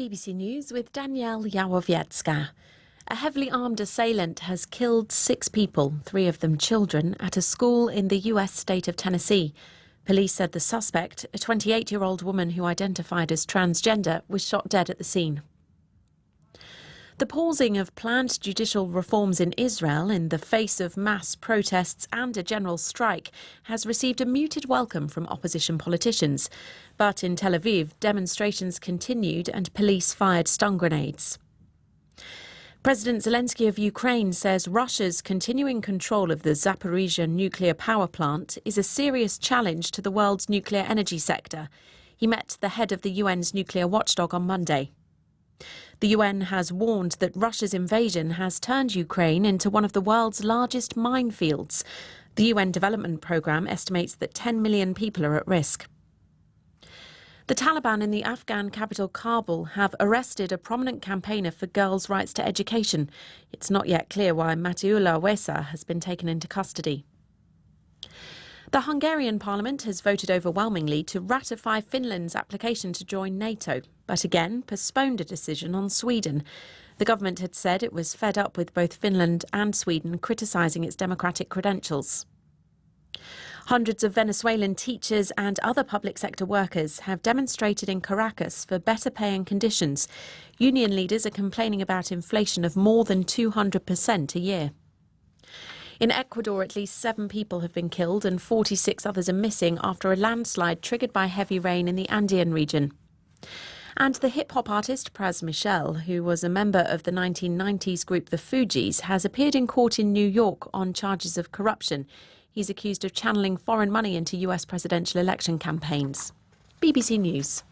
BBC News with Danielle Yawowiecka. A heavily armed assailant has killed 6 people, 3 of them children, at a school in the US state of Tennessee. Police said the suspect, a 28-year-old woman who identified as transgender, was shot dead at the scene. The pausing of planned judicial reforms in Israel in the face of mass protests and a general strike has received a muted welcome from opposition politicians. But in Tel Aviv, demonstrations continued and police fired stun grenades. President Zelensky of Ukraine says Russia's continuing control of the Zaporizhzhia nuclear power plant is a serious challenge to the world's nuclear energy sector. He met the head of the UN's nuclear watchdog on Monday. The UN has warned that Russia's invasion has turned Ukraine into one of the world's largest minefields. The UN Development Programme estimates that 10 million people are at risk. The Taliban in the Afghan capital Kabul have arrested a prominent campaigner for girls' rights to education. It's not yet clear why Matiullah Wesa has been taken into custody. The Hungarian parliament has voted overwhelmingly to ratify Finland's application to join NATO, but again postponed a decision on Sweden. The government had said it was fed up with both Finland and Sweden criticising its democratic credentials. Hundreds of Venezuelan teachers and other public sector workers have demonstrated in Caracas for better pay and conditions. Union leaders are complaining about inflation of more than 200% a year. In Ecuador, at least 7 people have been killed and 46 others are missing after a landslide triggered by heavy rain in the Andean region. And the hip-hop artist Pras Michel, who was a member of the 1990s group The Fugees, has appeared in court in New York on charges of corruption. He's accused of channeling foreign money into US presidential election campaigns. BBC News.